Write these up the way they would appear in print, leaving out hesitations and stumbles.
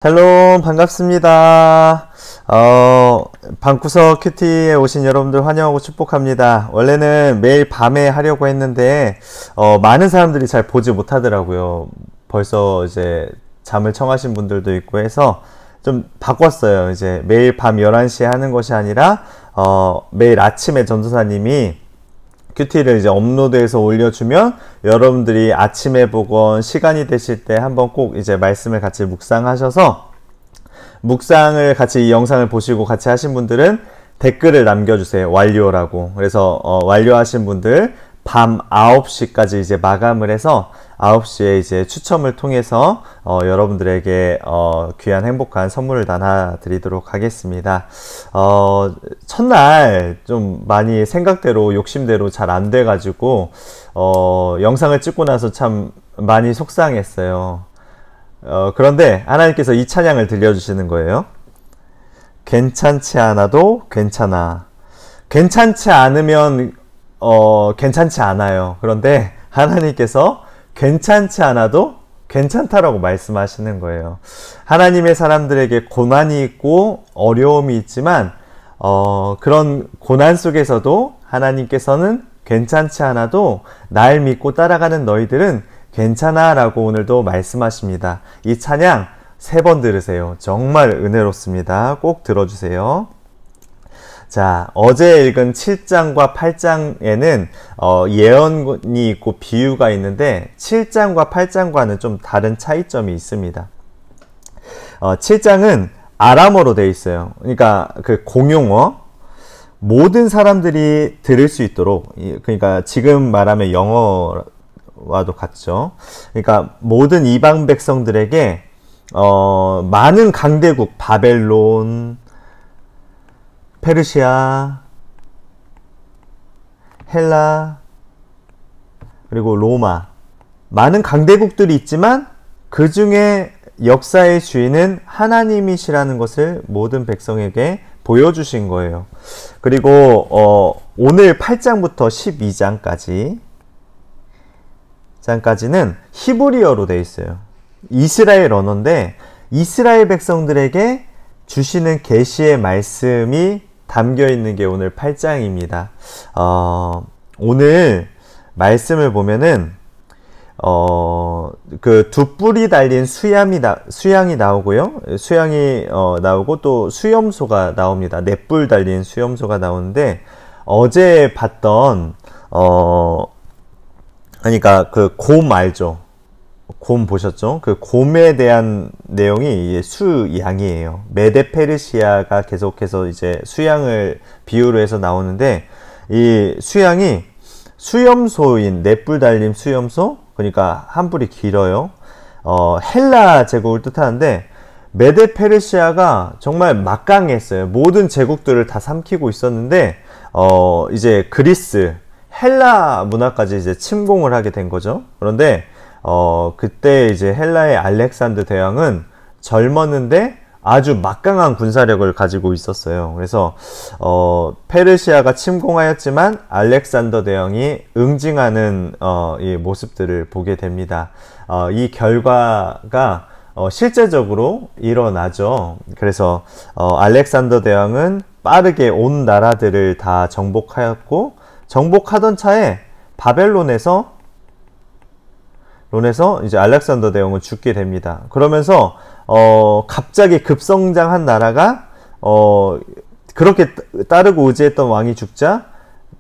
샬롬 반갑습니다. 방구석 큐티에 오신 여러분들 환영하고 축복합니다. 원래는 매일 밤에 하려고 했는데 많은 사람들이 잘 보지 못하더라고요. 벌써 이제 잠을 청하신 분들도 있고 해서 좀 바꿨어요. 이제 매일 밤 11시에 하는 것이 아니라 매일 아침에 전도사님이 큐티를 이제 업로드해서 올려주면 여러분들이 아침에 보건 시간이 되실 때 한번 꼭 이제 말씀을 같이 묵상하셔서 묵상을 같이 이 영상을 보시고 같이 하신 분들은 댓글을 남겨주세요. 완료라고. 그래서 완료하신 분들 밤 9시까지 이제 마감을 해서 9시에 이제 추첨을 통해서 여러분들에게 귀한 행복한 선물을 나눠드리도록 하겠습니다. 첫날 좀 많이 생각대로 욕심대로 잘 안 돼가지고 영상을 찍고 나서 참 많이 속상했어요. 그런데 하나님께서 이 찬양을 들려주시는 거예요. 괜찮지 않아도 괜찮아. 괜찮지 않으면 괜찮지 않아요. 그런데 하나님께서 괜찮지 않아도 괜찮다라고 말씀하시는 거예요. 하나님의 사람들에게 고난이 있고 어려움이 있지만 그런 고난 속에서도 하나님께서는 괜찮지 않아도 날 믿고 따라가는 너희들은 괜찮아 라고 오늘도 말씀하십니다. 이 찬양 3번 들으세요. 정말 은혜롭습니다. 꼭 들어주세요. 자, 어제 읽은 7장과 8장에는 예언이 있고 비유가 있는데 7장과 8장과는 좀 다른 차이점이 있습니다. 7장은 아람어로 되어 있어요. 그러니까 그 공용어, 모든 사람들이 들을 수 있도록, 그러니까 지금 말하면 영어와도 같죠. 그러니까 모든 이방 백성들에게 많은 강대국, 바벨론, 페르시아, 헬라, 그리고 로마, 많은 강대국들이 있지만 그 중에 역사의 주인은 하나님이시라는 것을 모든 백성에게 보여주신 거예요. 그리고 오늘 8장부터 12장까지는 히브리어로 되어 있어요. 이스라엘 언어인데 이스라엘 백성들에게 주시는 계시의 말씀이 담겨 있는 게 오늘 8장입니다. 오늘 말씀을 보면은 그 두 뿔이 달린 수양이 나오고요. 수양이 나오고 또 수염소가 나옵니다. 4뿔 달린 수염소가 나오는데 어제 봤던 그러니까 그 곰 알죠? 곰 보셨죠? 그 곰에 대한 내용이 수양이에요. 메데 페르시아가 계속해서 이제 수양을 비유로 해서 나오는데 이 수양이 수염소인 4뿔 달린 수염소, 그러니까 한 뿔이 길어요. 헬라 제국을 뜻하는데 메데 페르시아가 정말 막강했어요. 모든 제국들을 다 삼키고 있었는데 이제 그리스, 헬라 문화까지 이제 침공을 하게 된 거죠. 그런데 그때 이제 헬라의 알렉산더 대왕은 젊었는데 아주 막강한 군사력을 가지고 있었어요. 그래서 페르시아가 침공하였지만 알렉산더 대왕이 응징하는 이 모습들을 보게 됩니다. 이 결과가 실제적으로 일어나죠. 그래서 알렉산더 대왕은 빠르게 온 나라들을 다 정복하였고, 정복하던 차에 바벨론에서 이제 알렉산더 대왕은 죽게 됩니다. 그러면서 갑자기 급성장한 나라가 그렇게 따르고 의지했던 왕이 죽자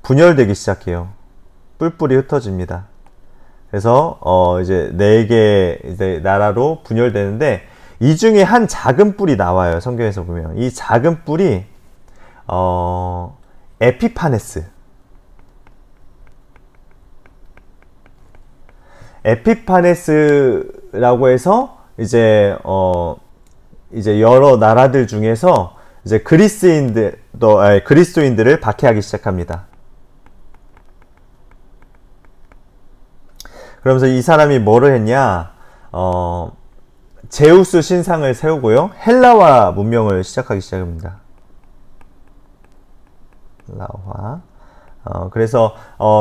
분열되기 시작해요. 뿔뿔이 흩어집니다. 그래서 이제 4개 이제 나라로 분열되는데 이 중에 한 작은 뿔이 나와요. 성경에서 보면 이 작은 뿔이 에피파네스라고 해서 이제 여러 나라들 중에서 이제 그리스도인들을 박해하기 시작합니다. 그러면서 이 사람이 뭐를 했냐? 제우스 신상을 세우고요. 헬라화 문명을 시작하기 시작합니다. 헬라화 그래서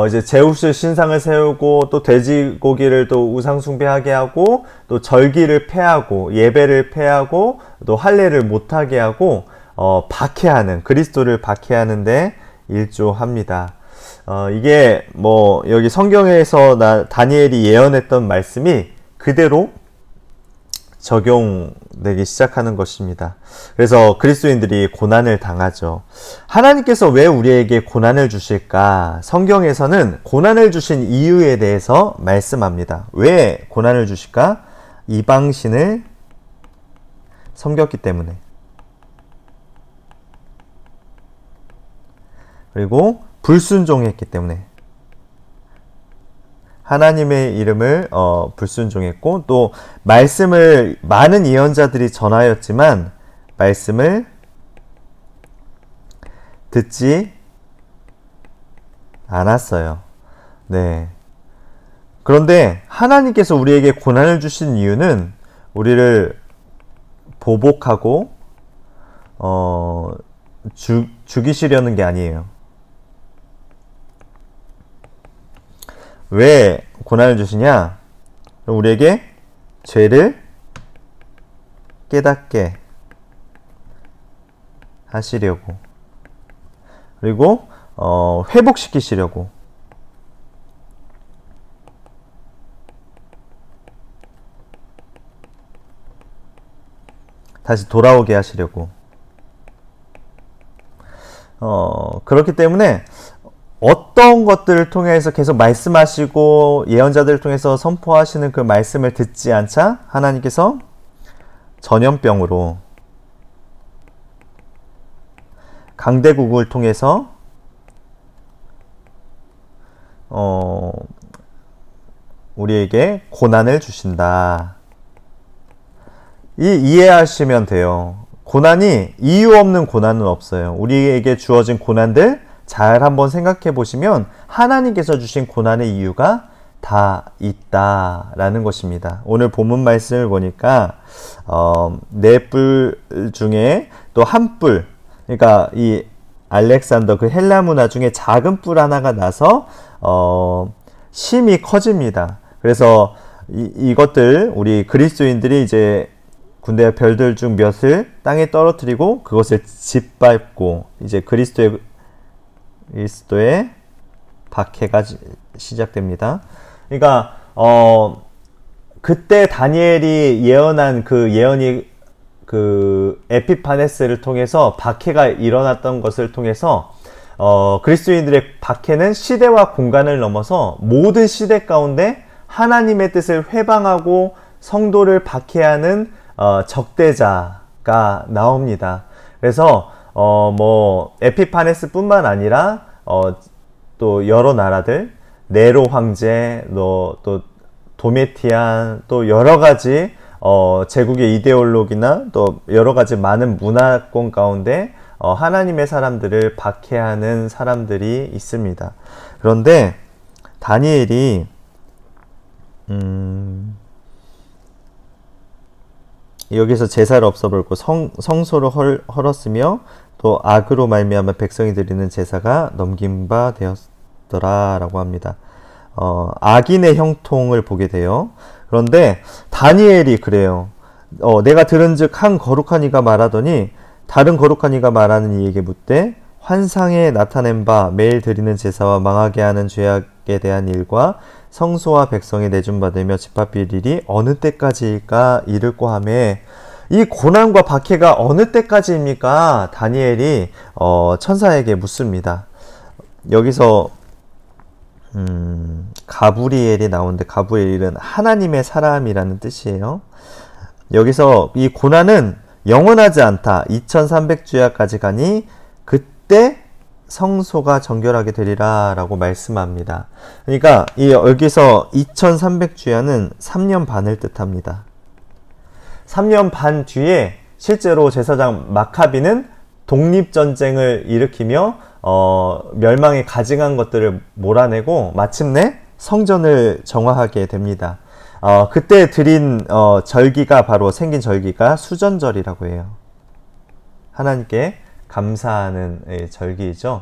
이제 제우스 신상을 세우고 또 돼지고기를 또 우상 숭배하게 하고 또 절기를 폐하고 예배를 폐하고 또 할례를 못하게 하고 박해하는, 그리스도를 박해하는데 일조합니다. 이게 뭐 여기 성경에서 다니엘이 예언했던 말씀이 그대로 적용되기 시작하는 것입니다. 그래서 그리스도인들이 고난을 당하죠. 하나님께서 왜 우리에게 고난을 주실까? 성경에서는 고난을 주신 이유에 대해서 말씀합니다. 왜 고난을 주실까? 이방신을 섬겼기 때문에. 그리고 불순종했기 때문에. 하나님의 이름을 불순종했고, 또 말씀을 많은 예언자들이 전하였지만 말씀을 듣지 않았어요. 네. 그런데 하나님께서 우리에게 고난을 주신 이유는 우리를 보복하고 죽이시려는 게 아니에요. 왜 고난을 주시냐? 우리에게 죄를 깨닫게 하시려고, 그리고 회복시키시려고, 다시 돌아오게 하시려고. 그렇기 때문에 어떤 것들을 통해서 계속 말씀하시고 예언자들을 통해서 선포하시는 그 말씀을 듣지 않자 하나님께서 전염병으로, 강대국을 통해서 우리에게 고난을 주신다. 이해하시면 돼요. 고난이 이유 없는 고난은 없어요. 우리에게 주어진 고난들 잘 한번 생각해 보시면 하나님께서 주신 고난의 이유가 다 있다라는 것입니다. 오늘 본문 말씀을 보니까 네 뿔 중에 또 한 뿔, 그러니까 이 알렉산더, 그 헬라 문화 중에 작은 뿔 하나가 나서 심이 커집니다. 그래서 이것들 우리 그리스도인들이 이제 군대의 별들 중 몇을 땅에 떨어뜨리고 그것을 짓밟고 이제 그리스도의 박해가 시작됩니다. 그러니까 그때 다니엘이 예언한 그 예언이 그 에피파네스를 통해서 박해가 일어났던 것을 통해서 그리스도인들의 박해는 시대와 공간을 넘어서 모든 시대 가운데 하나님의 뜻을 회방하고 성도를 박해하는 적대자가 나옵니다. 그래서 뭐 에피파네스 뿐만 아니라 또 여러 나라들, 네로 황제, 또 도메티안, 또 여러 가지 제국의 이데올로기나 또 여러 가지 많은 문화권 가운데 하나님의 사람들을 박해하는 사람들이 있습니다. 그런데 다니엘이 여기서 제사를 없어버리고 성소를 헐었으며 또 악으로 말미암아 백성이 드리는 제사가 넘긴 바 되었더라 라고 합니다. 악인의 형통을 보게 돼요. 그런데 다니엘이 그래요. 내가 들은즉 한 거룩한 이가 말하더니 다른 거룩한 이가 말하는 이에게 묻되 환상에 나타낸 바 매일 드리는 제사와 망하게 하는 죄악에 대한 일과 성소와 백성이 내준받으며 집합일 일이 어느 때까지일까 이를고 하며, 이 고난과 박해가 어느 때까지입니까? 다니엘이 천사에게 묻습니다. 여기서 가브리엘이 나오는데 가브리엘은 하나님의 사람이라는 뜻이에요. 여기서 이 고난은 영원하지 않다. 2300주야까지 가니 그때 성소가 정결하게 되리라 라고 말씀합니다. 그러니까 여기서 2300주야는 3년 반을 뜻합니다. 3년 반 뒤에 실제로 제사장 마카비는 독립전쟁을 일으키며 멸망에 가증한 것들을 몰아내고 마침내 성전을 정화하게 됩니다. 그때 드린 절기가 바로 생긴 절기가 수전절이라고 해요. 하나님께 감사하는 절기이죠.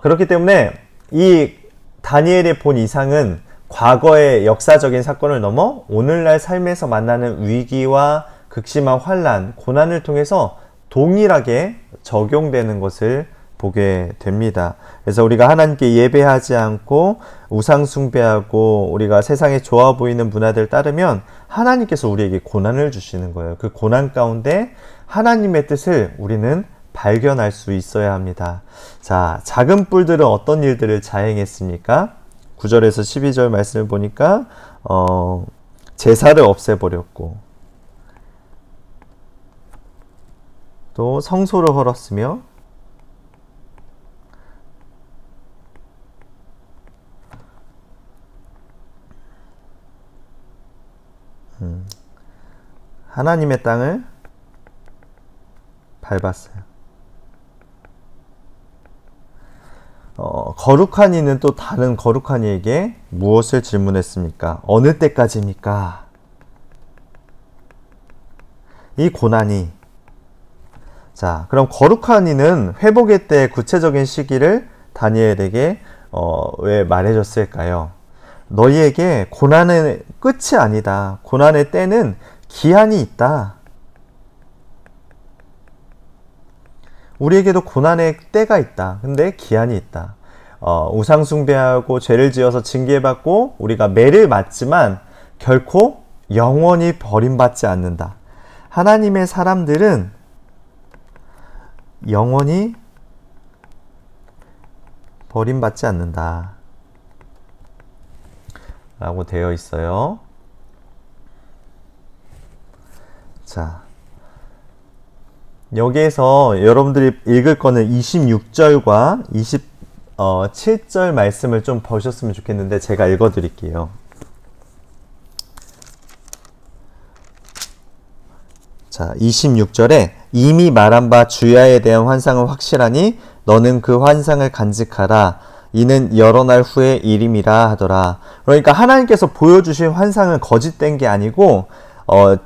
그렇기 때문에 이 다니엘의 본 이상은 과거의 역사적인 사건을 넘어 오늘날 삶에서 만나는 위기와 극심한 환난, 고난을 통해서 동일하게 적용되는 것을 보게 됩니다. 그래서 우리가 하나님께 예배하지 않고 우상 숭배하고 우리가 세상에 좋아 보이는 문화들 따르면 하나님께서 우리에게 고난을 주시는 거예요. 그 고난 가운데 하나님의 뜻을 우리는 발견할 수 있어야 합니다. 자, 작은 뿔들은 어떤 일들을 자행했습니까? 9절에서 12절 말씀을 보니까 제사를 없애버렸고 또 성소를 헐었으며 하나님의 땅을 밟았어요. 거룩한 이는 또 다른 거룩한 이에게 무엇을 질문했습니까? 어느 때까지입니까? 이 고난이. 자, 그럼 거룩한 이는 회복의 때 구체적인 시기를 다니엘에게 왜 말해줬을까요? 너희에게 고난의 끝이 아니다. 고난의 때는 기한이 있다. 우리에게도 고난의 때가 있다. 근데 기한이 있다. 우상 숭배하고 죄를 지어서 징계받고 우리가 매를 맞지만 결코 영원히 버림받지 않는다. 하나님의 사람들은 영원히 버림받지 않는다. 라고 되어 있어요. 자, 여기에서 여러분들이 읽을 거는 26절과 27절 말씀을 좀 보셨으면 좋겠는데 제가 읽어 드릴게요. 자, 26절에 이미 말한 바 주야에 대한 환상은 확실하니 너는 그 환상을 간직하라. 이는 여러 날 후의 일임이라 하더라. 그러니까 하나님께서 보여주신 환상은 거짓된 게 아니고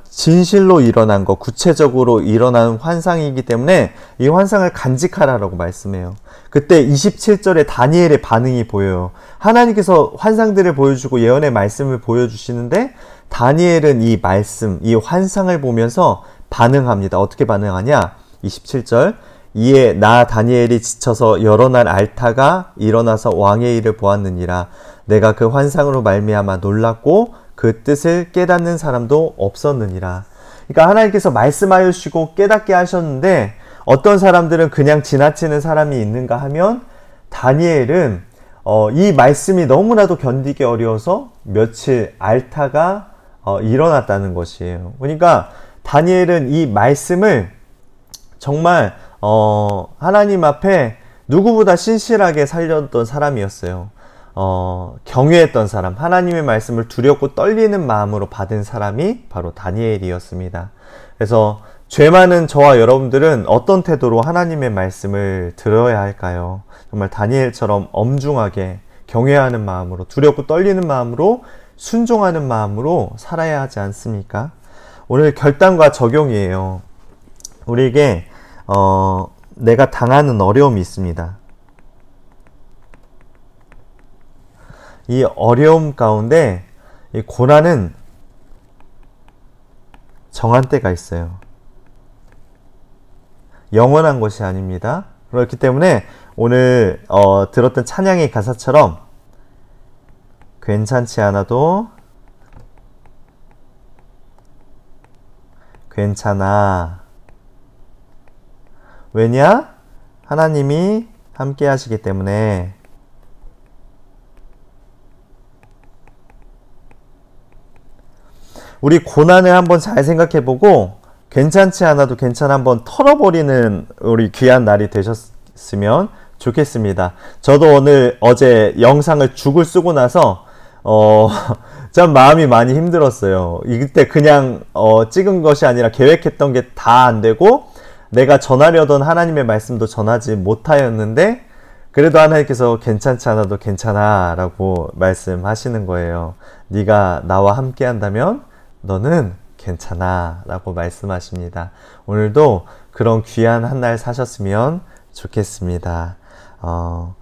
진실로 일어난 것, 구체적으로 일어난 환상이기 때문에 이 환상을 간직하라라고 말씀해요. 그때 27절에 다니엘의 반응이 보여요. 하나님께서 환상들을 보여주고 예언의 말씀을 보여주시는데 다니엘은 이 말씀, 이 환상을 보면서 반응합니다. 어떻게 반응하냐? 27절 이에 나 다니엘이 지쳐서 여러 날 앓다가 일어나서 왕의 일을 보았느니라. 내가 그 환상으로 말미암아 놀랐고 그 뜻을 깨닫는 사람도 없었느니라. 그러니까 하나님께서 말씀하여 주시고 깨닫게 하셨는데 어떤 사람들은 그냥 지나치는 사람이 있는가 하면 다니엘은 이 말씀이 너무나도 견디기 어려워서 며칠 앓다가 일어났다는 것이에요. 그러니까 다니엘은 이 말씀을 정말 하나님 앞에 누구보다 신실하게 살렸던 사람이었어요. 경외했던 사람, 하나님의 말씀을 두렵고 떨리는 마음으로 받은 사람이 바로 다니엘이었습니다. 그래서 죄 많은 저와 여러분들은 어떤 태도로 하나님의 말씀을 들어야 할까요? 정말 다니엘처럼 엄중하게 경외하는 마음으로, 두렵고 떨리는 마음으로, 순종하는 마음으로 살아야 하지 않습니까? 오늘 결단과 적용이에요. 우리에게 내가 당하는 어려움이 있습니다. 이 어려움 가운데 이 고난은 정한 때가 있어요. 영원한 것이 아닙니다. 그렇기 때문에 오늘 들었던 찬양의 가사처럼 괜찮지 않아도 괜찮아. 왜냐? 하나님이 함께 하시기 때문에. 우리 고난을 한번 잘 생각해보고 괜찮지 않아도 괜찮아 한번 털어버리는 우리 귀한 날이 되셨으면 좋겠습니다. 저도 어제 영상을 죽을 쓰고 나서 참 마음이 많이 힘들었어요. 이때 그냥 찍은 것이 아니라 계획했던 게 다 안 되고 내가 전하려던 하나님의 말씀도 전하지 못하였는데 그래도 하나님께서 괜찮지 않아도 괜찮아 라고 말씀하시는 거예요. 네가 나와 함께 한다면 너는 괜찮아 라고 말씀하십니다. 오늘도 그런 귀한 한 날 사셨으면 좋겠습니다. 어,